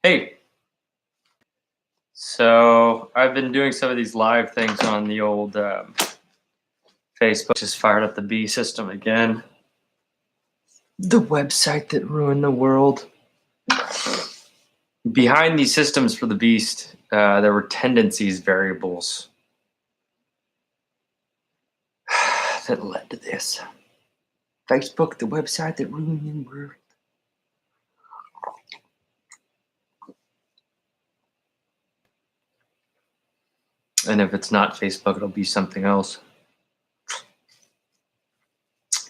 Hey, so I've been doing some of these live things on the old Facebook. Just fired up the B system again. The website that ruined the world. Behind these systems for the beast, there were tendencies variables that led to this. Facebook, the website that ruined the world. And if it's not Facebook, it'll be something else.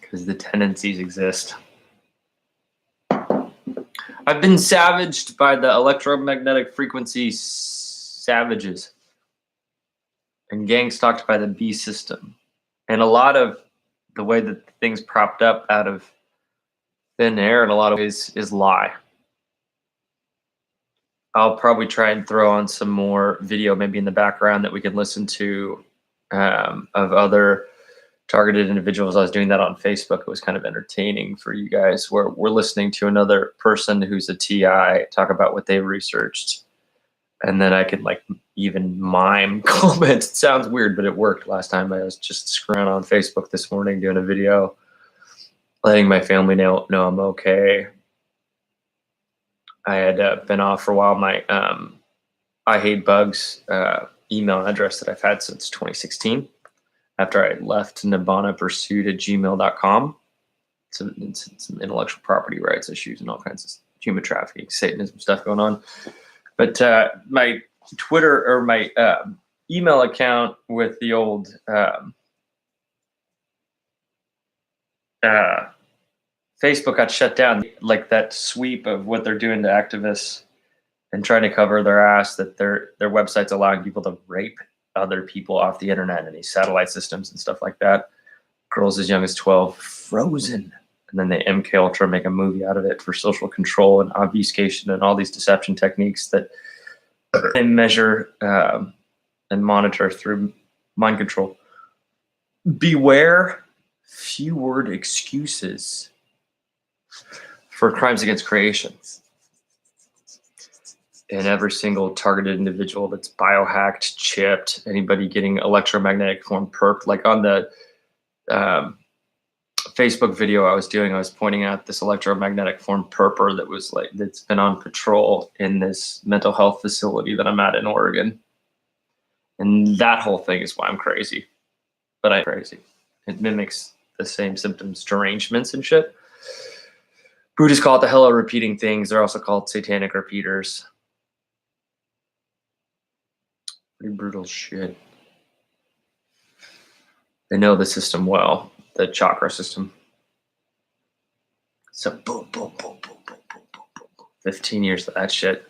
Because the tendencies exist. I've been savaged by the electromagnetic frequency savages and gang stalked by the B system. And a lot of the way that things propped up out of thin air in a lot of ways is lie. I'll probably try and throw on some more video maybe in the background that we can listen to of other targeted individuals. I was doing that on Facebook. It was kind of entertaining for you guys, where we're listening to another person who's a TI talk about what they've researched. And then I could like even mime comments. It sounds weird, but it worked last time. I was just screwing on Facebook this morning doing a video, letting my family know I'm okay. I had been off for a while. My I Hate Bugs email address that I've had since 2016. After I left Nibbana Pursuit at gmail.com. It's some intellectual property rights issues and all kinds of human trafficking, Satanism stuff going on. But my Twitter or my email account with the old Facebook got shut down. Like that sweep of what they're doing to activists and trying to cover their ass that their website's allowing people to rape other people off the internet and these satellite systems and stuff like that. Girls as young as 12 frozen. And then they MK Ultra make a movie out of it for social control and obfuscation and all these deception techniques that they measure and monitor through mind control. Beware few word excuses for crimes against creation. And every single targeted individual that's biohacked, chipped, anybody getting electromagnetic form perped, like on the Facebook video I was doing, I was pointing out this electromagnetic form perper that was like, that's been on patrol in this mental health facility that I'm at in Oregon. And that whole thing is why I'm crazy. But I'm crazy. It mimics the same symptoms, derangements and shit. Buddhists call it the hello repeating things. They're also called satanic repeaters. Pretty brutal shit. They know the system well, the chakra system. So boom, boom, boom, boom, boom, boom, boom, boom, boom. 15 years of that shit.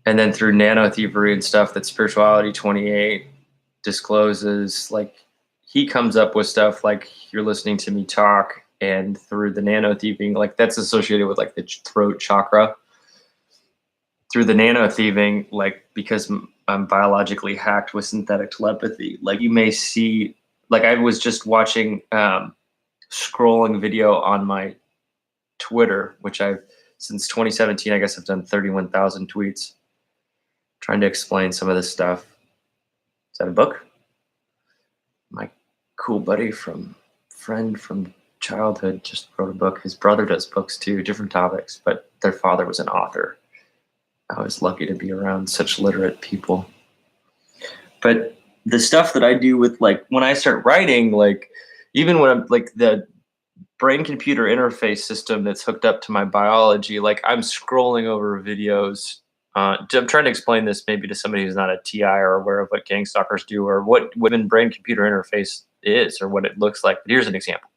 And then through nano thievery and stuff that Spirituality 28 discloses, like he comes up with stuff like you're listening to me talk, and through the nano thieving, like that's associated with like the throat chakra. Through the nano thieving, like because I'm biologically hacked with synthetic telepathy, like you may see, like I was just watching scrolling video on my Twitter, which I've since 2017, I guess I've done 31,000 tweets trying to explain some of this stuff. Is that a book? My cool buddy friend from childhood just wrote a book. His brother does books too, different topics, but their father was an author. I was lucky to be around such literate people. But the stuff that I do with, like, when I start writing, like, even when I'm, like, the brain-computer interface system that's hooked up to my biology, like, I'm scrolling over videos. I'm trying to explain this maybe to somebody who's not a TI or aware of what gang stalkers do or what even brain-computer interface is or what it looks like. But here's an example.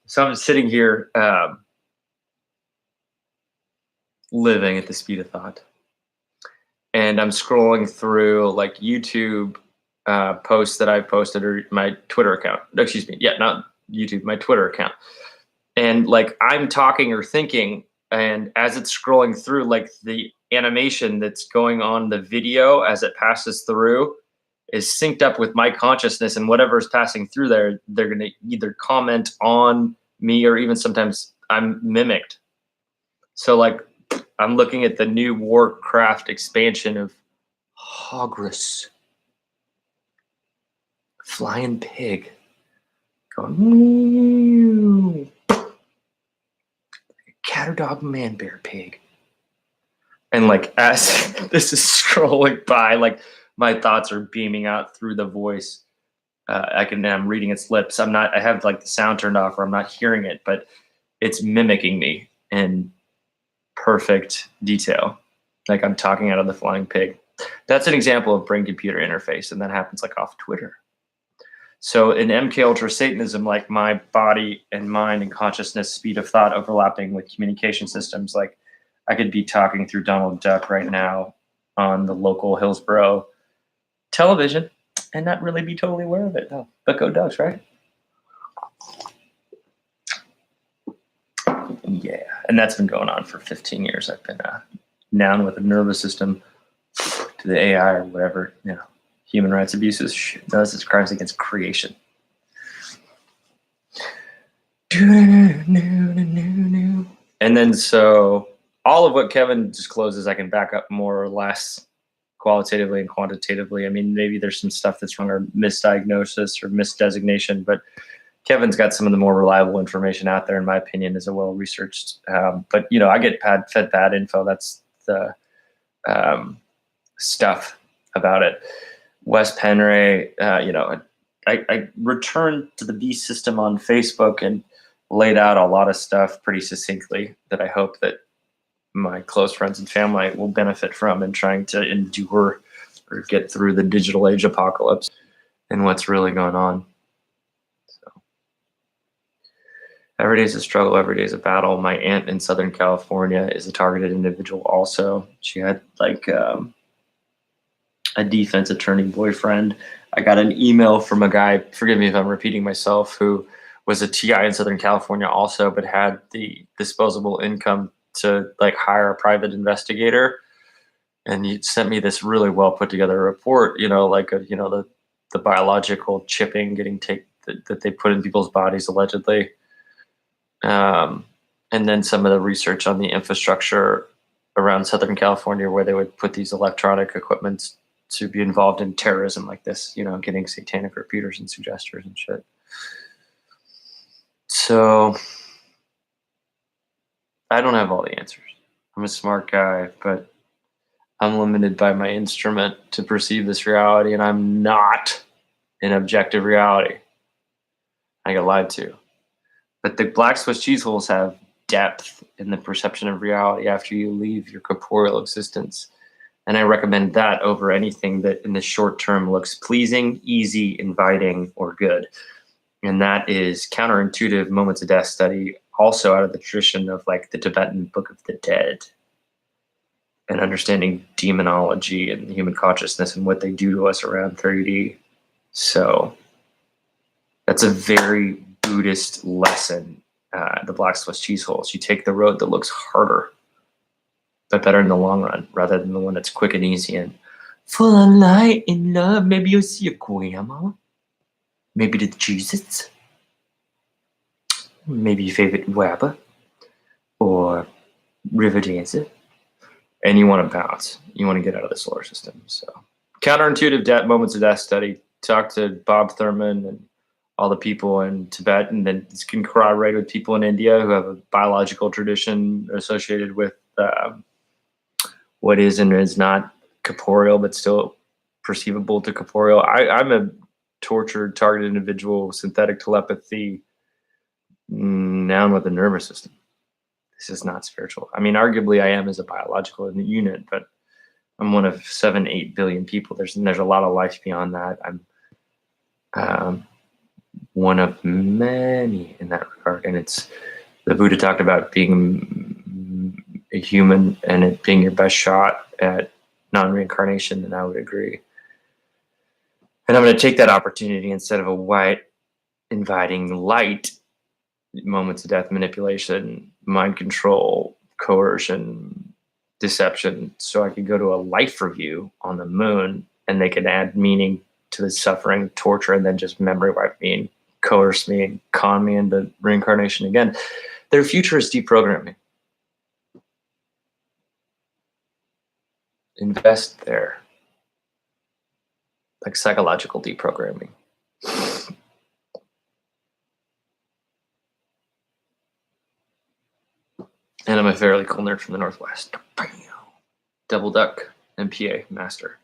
So I'm sitting here living at the speed of thought. And I'm scrolling through like YouTube posts that I've posted or my Twitter account. Excuse me. Yeah, not YouTube, my Twitter account. And like I'm talking or thinking, and as it's scrolling through, like the animation that's going on the video as it passes through is synced up with my consciousness, and whatever is passing through there, they're going to either comment on me or even sometimes I'm mimicked. So like I'm looking at the new Warcraft expansion of Hogris. Flying pig. Going, meow. Cat or dog, man, bear, pig. And like as this is scrolling by, like my thoughts are beaming out through the voice. I'm reading its lips. I have like the sound turned off or I'm not hearing it, but it's mimicking me in perfect detail. Like I'm talking out of the flying pig. That's an example of brain computer interface. And that happens like off Twitter. So in MK Ultra Satanism, like my body and mind and consciousness, speed of thought overlapping with communication systems, like I could be talking through Donald Duck right now on the local Hillsborough television and not really be totally aware of it. No, but go Ducks, right? Yeah, and that's been going on for 15 years. I've been down with the nervous system to the AI or whatever, human rights abuses. No, this is crimes against creation. And then so all of what Kevin discloses, I can back up more or less qualitatively and quantitatively. I mean, maybe there's some stuff that's wrong or misdiagnosis or misdesignation, but Kevin's got some of the more reliable information out there, in my opinion, is a well-researched. But, I get fed bad info. That's the stuff about it. Wes Penray, I returned to the Beast system on Facebook and laid out a lot of stuff pretty succinctly that I hope that my close friends and family will benefit from in trying to endure or get through the digital age apocalypse and what's really going on. So every day is a struggle, every day is a battle. My aunt in Southern California is a targeted individual also. She had like a defense attorney boyfriend. I got an email from a guy, forgive me if I'm repeating myself, who was a TI in Southern California also, but had the disposable income to like hire a private investigator. And he sent me this really well put together report, the biological chipping that they put in people's bodies allegedly. And then some of the research on the infrastructure around Southern California where they would put these electronic equipments to be involved in terrorism like this, getting satanic repeaters and suggesters and shit. So I don't have all the answers. I'm a smart guy, but I'm limited by my instrument to perceive this reality, and I'm not an objective reality. I got lied to. But the black Swiss cheese holes have depth in the perception of reality after you leave your corporeal existence. And I recommend that over anything that in the short term looks pleasing, easy, inviting, or good. And that is counterintuitive moments of death study, also out of the tradition of like the Tibetan Book of the Dead and understanding demonology and human consciousness and what they do to us around 3D. So that's a very Buddhist lesson, the black Swiss cheese holes. You take the road that looks harder, but better in the long run, rather than the one that's quick and easy and full of light and love. Maybe you'll see your grandma. Maybe the Jesus. Maybe your favorite rapper or river dancer. And you want to bounce. You want to get out of the solar system. So counterintuitive moments of death study. Talk to Bob Thurman and all the people in Tibet, and then you can corroborate with people in India who have a biological tradition associated with what is and is not corporeal, but still perceivable to corporeal. I'm a tortured, targeted individual, synthetic telepathy, now with a nervous system. This is not spiritual. I mean, arguably I am as a biological unit, but I'm one of 7-8 billion people. There's a lot of life beyond that. I'm one of many in that regard. And it's the Buddha talked about being a human and it being your best shot at non-reincarnation, and I would agree. And I'm going to take that opportunity instead of a white inviting light, moments of death, manipulation, mind control, coercion, deception. So I could go to a life review on the moon and they could add meaning to the suffering, torture, and then just memory wipe me and coerce me and con me into reincarnation again. Their future is deprogramming. invest there. Like psychological deprogramming. And I'm a fairly cool nerd from the Northwest. Double duck, MPA, Master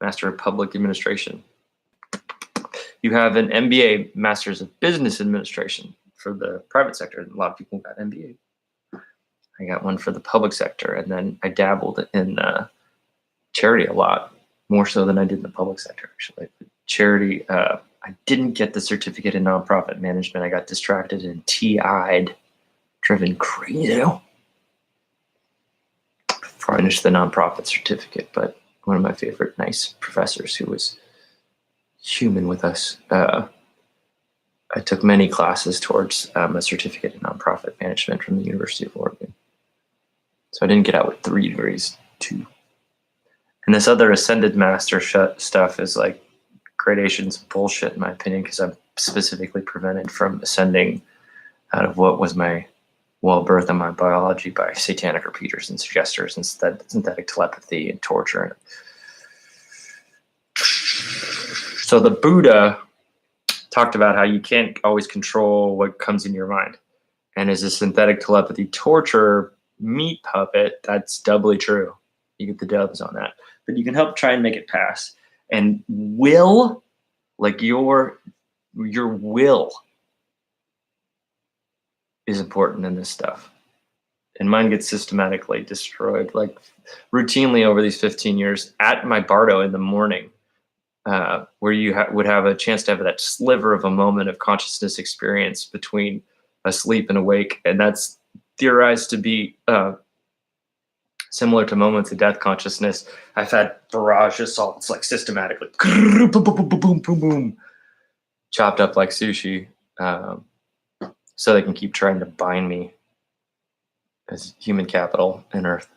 of Public Administration. You have an MBA, Masters of Business Administration, for the private sector. A lot of people got MBA. I got one for the public sector, and then I dabbled in charity a lot, more so than I did in the public sector, actually. Charity, I didn't get the certificate in nonprofit management. I got distracted and TI'd, driven crazy. Finished the nonprofit certificate, but one of my favorite nice professors who was human with us, I took many classes towards a certificate in nonprofit management from the University of Oregon. So I didn't get out with 3 degrees, 2. And this other ascended master stuff is like gradations bullshit, in my opinion, because I'm specifically prevented from ascending out of what was my birth in my biology by satanic repeaters and suggesters and synthetic telepathy and torture. So the Buddha talked about how you can't always control what comes in your mind. And as a synthetic telepathy torture meat puppet, that's doubly true. You get the dubs on that. But you can help try and make it pass. And will, like your will, is important in this stuff. And mine gets systematically destroyed, like routinely over these 15 years at my Bardo in the morning, where you would have a chance to have that sliver of a moment of consciousness experience between asleep and awake. And that's theorized to be similar to moments of death consciousness. I've had barrage assaults, like systematically, boom, boom, boom, boom, boom, boom, chopped up like sushi. So they can keep trying to bind me as human capital in Earth,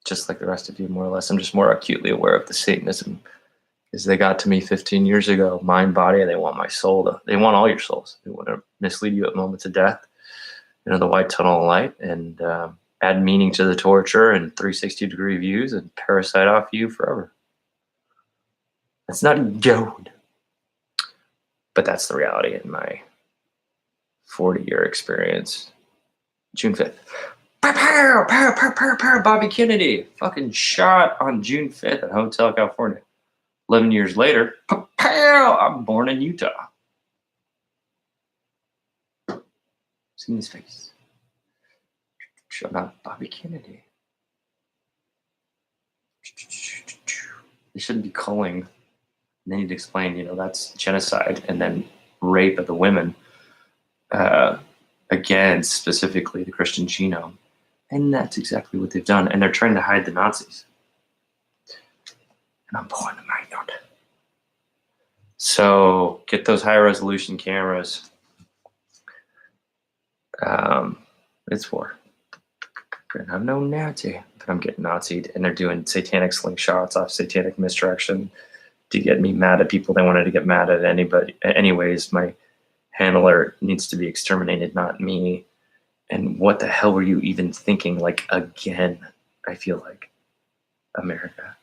just like the rest of you, more or less. I'm just more acutely aware of the Satanism, because they got to me 15 years ago, mind, body, and they want my soul. They want all your souls. They want to mislead you at moments of death, the white tunnel of light, and add meaning to the torture and 360-degree views and parasite off you forever. That's not good, but that's the reality in my 40-year experience. June 5th. Pow, pow, pow, pow, pow, Bobby Kennedy. Fucking shot on June 5th at Hotel California. 11 years later, pow, I'm born in Utah. See his face. Shot out Bobby Kennedy. They shouldn't be calling. They need to explain, that's genocide, and then rape of the women. Again, specifically the Christian genome. And that's exactly what they've done. And they're trying to hide the Nazis. And I'm pulling them out. So get those high resolution cameras. It's for. I'm no Nazi, but I'm getting Nazi'd. And they're doing satanic slingshots off satanic misdirection to get me mad at people they wanted to get mad at anybody. Anyways, my handler needs to be exterminated, not me. And what the hell were you even thinking? Like, again, I feel like America.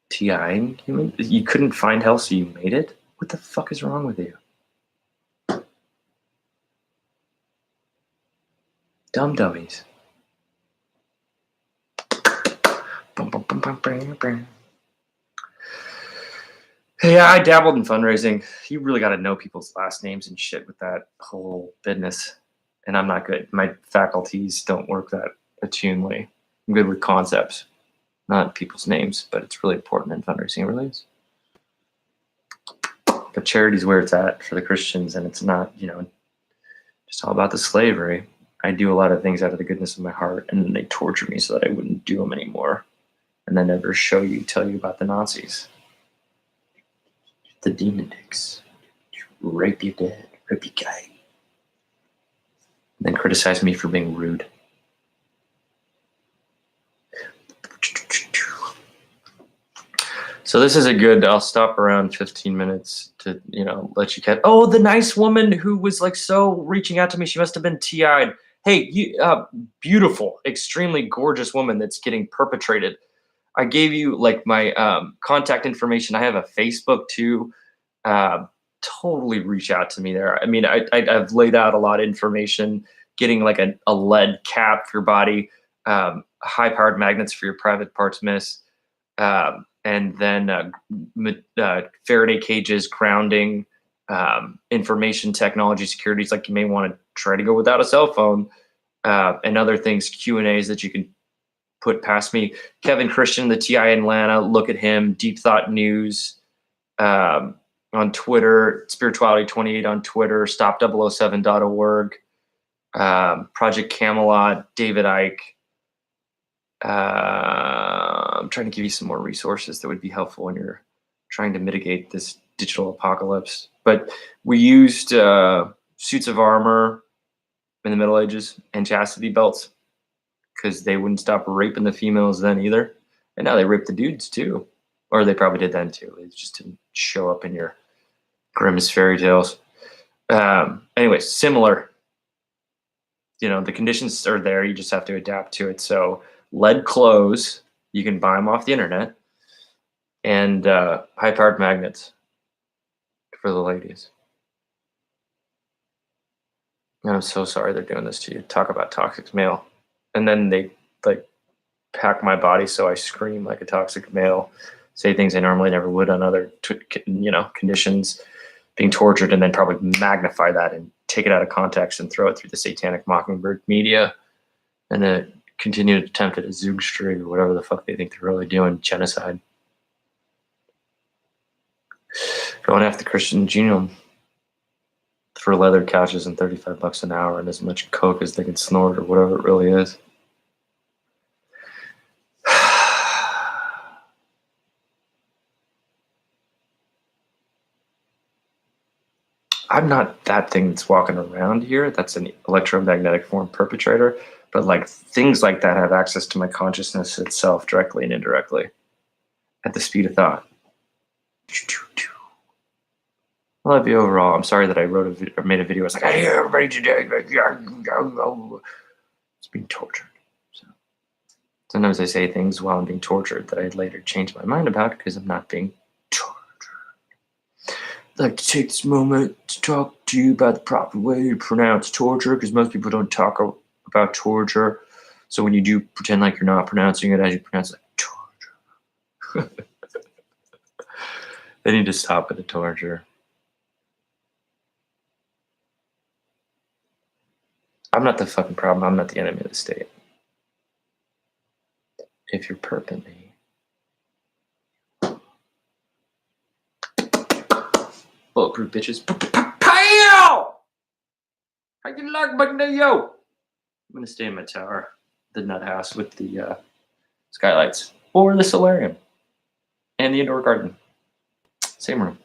TIing human? You couldn't find hell, so you made it? What the fuck is wrong with you? Dumb dummies. Yeah, I dabbled in fundraising. You really got to know people's last names and shit with that whole business. And I'm not good. My faculties don't work that attunely. I'm good with concepts, not people's names, but it's really important in fundraising, it really is. But charity's where it's at for the Christians, and it's not, just all about the slavery. I do a lot of things out of the goodness of my heart, and then they torture me so that I wouldn't do them anymore. And then never tell you about the Nazis. The demon dicks. Rape you dead, rape you gay. And then criticize me for being rude. So this is a good, I'll stop around 15 minutes to, let you catch. Oh, the nice woman who was like so reaching out to me, she must have been TI'd. Hey, you, beautiful, extremely gorgeous woman that's getting perpetrated. I gave you like my contact information. I have a Facebook too. Uh, totally reach out to me there. I mean, I've laid out a lot of information. Getting like a lead cap for your body, high powered magnets for your private parts miss, and then Faraday cages, grounding, information technology, securities. Like you may want to try to go without a cell phone, and other things, Q&As that you can put past me. Kevin Christian, the TI in Atlanta, look at him. Deep Thought News on Twitter, Spirituality 28 on Twitter, stop007.org, Project Camelot, David Icke. I'm trying to give you some more resources that would be helpful when you're trying to mitigate this digital apocalypse. But we used suits of armor in the Middle Ages and chastity belts because they wouldn't stop raping the females then either. And now they rape the dudes too. Or they probably did then too. It just didn't show up in your Grimm's fairy tales. Anyway, similar. You know, the conditions are there. You just have to adapt to it. So lead clothes, you can buy them off the internet. And high-powered magnets for the ladies. And I'm so sorry they're doing this to you. Talk about toxic male. And then they like pack my body so I scream like a toxic male, say things I normally never would on other conditions, being tortured, and then probably magnify that and take it out of context and throw it through the satanic mockingbird media, and then continue to attempt at a Zoogstrig or whatever the fuck they think they're really doing, genocide. Going after the Christian genome for leather couches and $35 an hour and as much coke as they can snort or whatever it really is. I'm not that thing that's walking around here. That's an electromagnetic form perpetrator. But like things like that have access to my consciousness itself directly and indirectly at the speed of thought. I love you overall. I'm sorry that I wrote or made a video. I was like, I hear everybody today. It's being tortured. So sometimes I say things while I'm being tortured that I later change my mind about because I'm not being tortured. I'd like to take this moment to talk to you about the proper way to pronounce torture, because most people don't talk about torture. So when you do pretend like you're not pronouncing it as you pronounce it, torture. They need to stop with the torture. I'm not the fucking problem. I'm not the enemy of the state. If you're perping me. Bulletproof bitches. Pow! How you like my yo? I'm gonna stay in my tower, the nut house with the skylights, or the solarium, and the indoor garden. Same room.